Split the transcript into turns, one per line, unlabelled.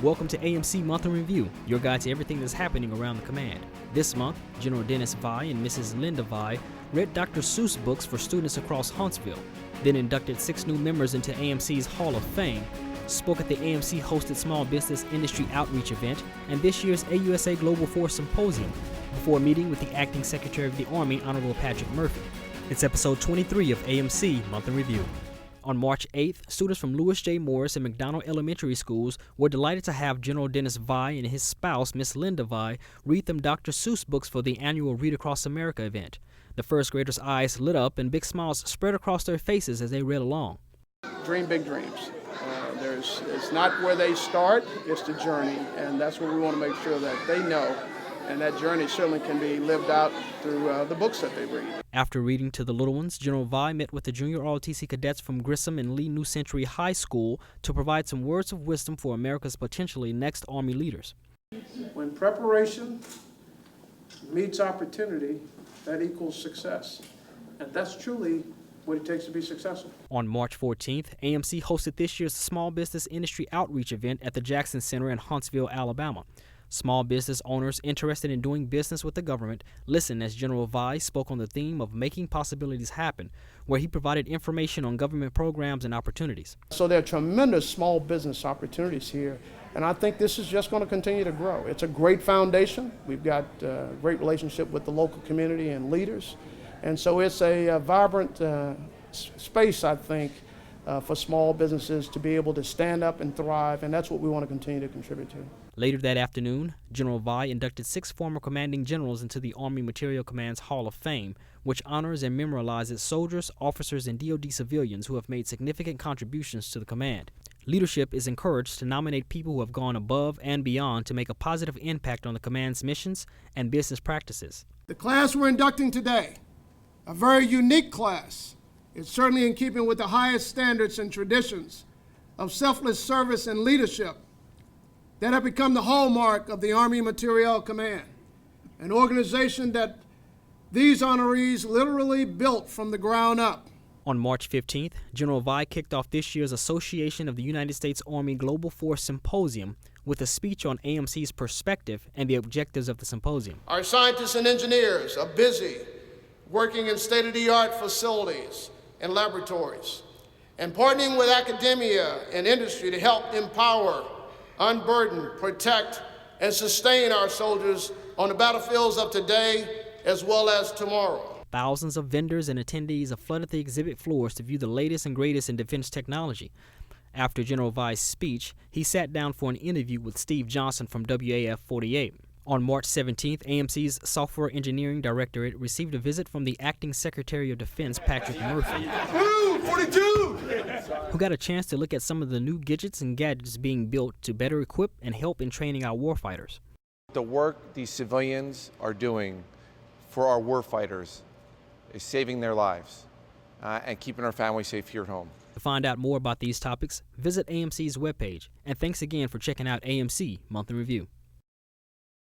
Welcome to AMC Month in Review, your guide to everything that's happening around the command. This month, General Dennis Vi and Mrs. Linda Vi read Dr. Seuss books for students across Huntsville, then inducted 6 new members into AMC's Hall of Fame, spoke at the AMC-hosted Small Business Industry Outreach event and this year's AUSA Global Force Symposium, before meeting with the Acting Secretary of the Army, Honorable Patrick Murphy. It's episode 23 of AMC Month in Review. On March 8th, students from Lewis J. Morris and McDonald Elementary Schools were delighted to have General Dennis Vi and his spouse, Miss Linda Vi, read them Dr. Seuss books for the annual Read Across America event. The first graders' eyes lit up and big smiles spread across their faces as they read along.
Dream big dreams. It's not where they start, it's the journey, and that's what we want to make sure that they know. And that journey certainly can be lived out through the books that they read.
After reading to the little ones, General Vi met with the junior ROTC cadets from Grissom and Lee New Century High School to provide some words of wisdom for America's potentially next Army leaders.
When preparation meets opportunity, that equals success. And that's truly what it takes to be successful.
On March 14th, AMC hosted this year's Small Business Industry Outreach event at the Jackson Center in Huntsville, Alabama. Small business owners interested in doing business with the government listened as General Vi spoke on the theme of making possibilities happen, where he provided information on government programs and opportunities.
So there are tremendous small business opportunities here, and I think this is just going to continue to grow. It's a great foundation. We've got a great relationship with the local community and leaders, and so it's a vibrant space, I think, for small businesses to be able to stand up and thrive, and that's what we want to continue to contribute to.
Later that afternoon, General Vi inducted 6 former commanding generals into the Army Materiel Command's Hall of Fame, which honors and memorializes soldiers, officers, and DoD civilians who have made significant contributions to the command. Leadership is encouraged to nominate people who have gone above and beyond to make a positive impact on the command's missions and business practices.
The class we're inducting today, a very unique class. It's certainly in keeping with the highest standards and traditions of selfless service and leadership that have become the hallmark of the Army Materiel Command, an organization that these honorees literally built from the ground up.
On March 15th, General Vi kicked off this year's Association of the United States Army Global Force Symposium with a speech on AMC's perspective and the objectives of the symposium.
Our scientists and engineers are busy working in state-of-the-art facilities and laboratories and partnering with academia and industry to help empower, unburden, protect, and sustain our soldiers on the battlefields of today as well as tomorrow.
Thousands of vendors and attendees have flooded the exhibit floors to view the latest and greatest in defense technology. After General Vi's speech, he sat down for an interview with Steve Johnson from WAF 48. On March 17th, AMC's Software Engineering Directorate received a visit from the Acting Secretary of Defense, Patrick Murphy,
42!
who got a chance to look at some of the new gadgets and gadgets being built to better equip and help in training our warfighters.
The work these civilians are doing for our warfighters is saving their lives and keeping our families safe here at home.
To find out more about these topics, visit AMC's webpage. And thanks again for checking out AMC Month in Review.